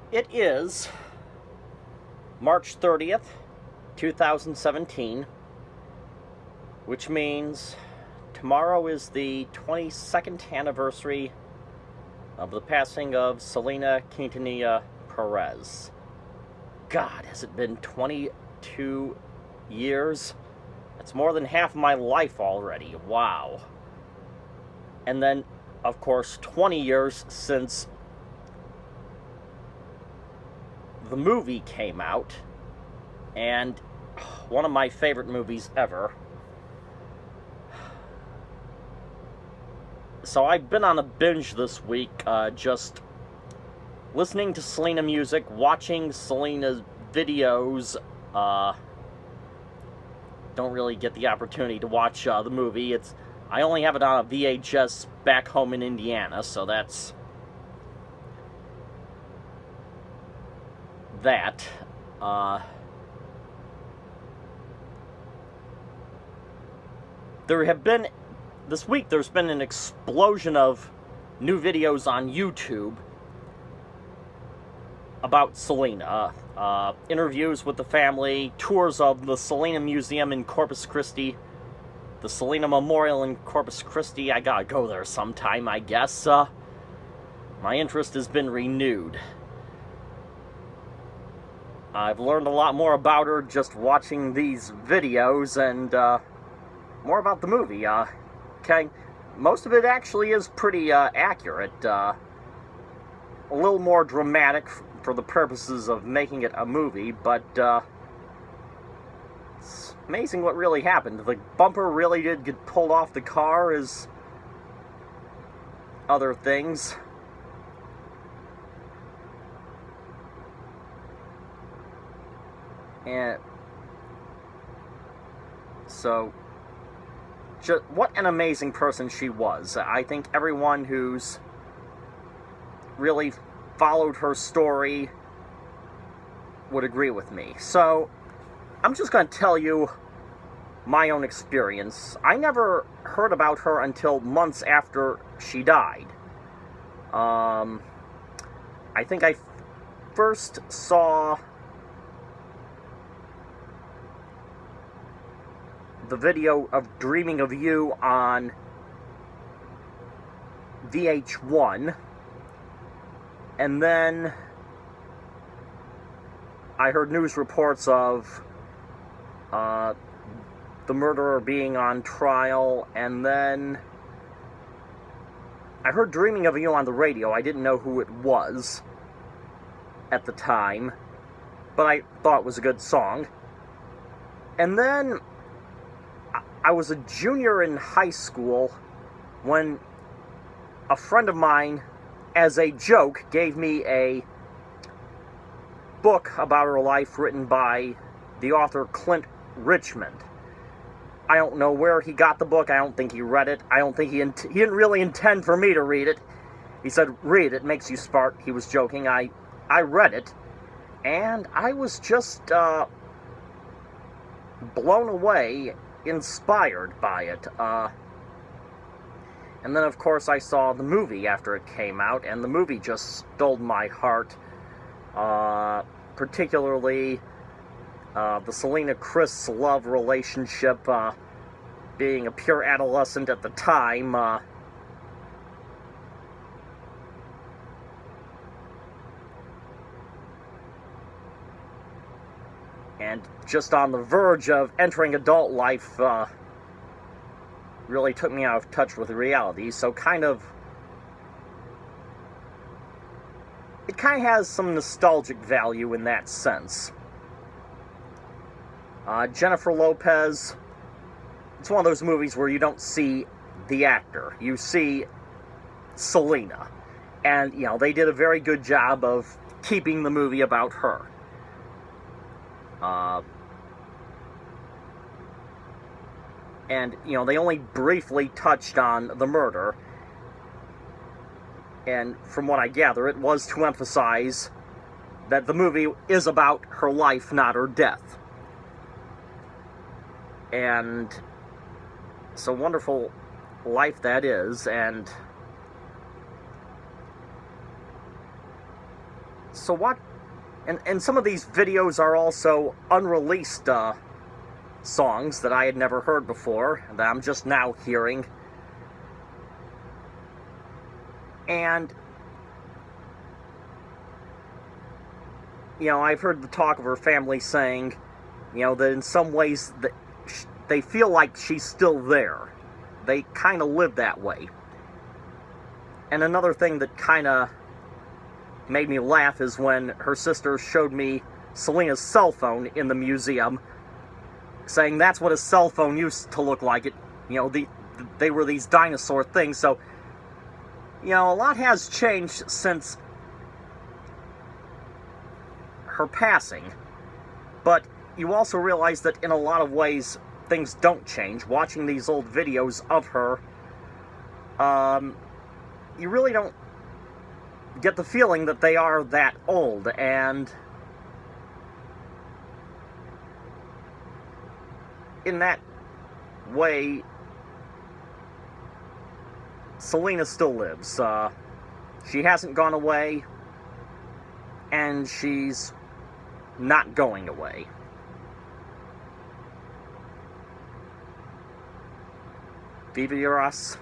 It is March 30th, 2017, which means tomorrow is the 22nd anniversary of the passing of Selena Quintanilla Perez. God, has it been 22 years? That's more than half my life already. Wow. And then, of course, 20 years since the movie came out, and one of my favorite movies ever. So I've been on a binge this week, just listening to Selena music, watching Selena's videos. Don't really get the opportunity to watch the movie. I only have it on a VHS back home in Indiana, so that's that. This week there's been an explosion of new videos on YouTube about Selena. Interviews with the family, tours of the Selena Museum in Corpus Christi, the Selena Memorial in Corpus Christi. I gotta go there sometime, I guess. My interest has been renewed. I've learned a lot more about her just watching these videos, and more about the movie. Okay, most of it actually is pretty accurate. A little more dramatic for the purposes of making it a movie, but it's amazing what really happened. The bumper really did get pulled off the car, as other things. And so, just what an amazing person she was. I think everyone who's really followed her story would agree with me. So, I'm just going to tell you my own experience. I never heard about her until months after she died. I think I first saw the video of Dreaming of You on VH1, and then I heard news reports of the murderer being on trial, and then I heard Dreaming of You on the radio. I didn't know who it was at the time, but I thought it was a good song. And then I was a junior in high school when a friend of mine, as a joke, gave me a book about her life written by the author Clint Richmond. I don't know where he got the book. I don't think he read it. I don't think he didn't really intend for me to read it. He said, "Read it, makes you smart." He was joking. I read it, and I was just blown away, inspired by it. And then, of course, I saw the movie after it came out, and the movie just stole my heart. Particularly the Selena-Chris love relationship, being a pure adolescent at the time. And just on the verge of entering adult life, really took me out of touch with reality. So it kind of has some nostalgic value in that sense. Jennifer Lopez, it's one of those movies where you don't see the actor. You see Selena. And, they did a very good job of keeping the movie about her. And, they only briefly touched on the murder. And from what I gather, it was to emphasize that the movie is about her life, not her death. And it's a wonderful life that is, and So what... And some of these videos are also unreleased songs that I had never heard before, that I'm just now hearing. And, you know, I've heard the talk of her family saying, you know, that in some ways they feel like she's still there. They kind of live that way. And another thing that kind of made me laugh is when her sister showed me Selena's cell phone in the museum, saying that's what a cell phone used to look like. They were these dinosaur things. So, you know, a lot has changed since her passing. But you also realize that in a lot of ways, things don't change. Watching these old videos of her, you really don't get the feeling that they are that old, and in that way, Selena still lives. She hasn't gone away, and she's not going away. Viva Eros,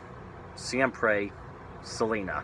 siempre, Selena.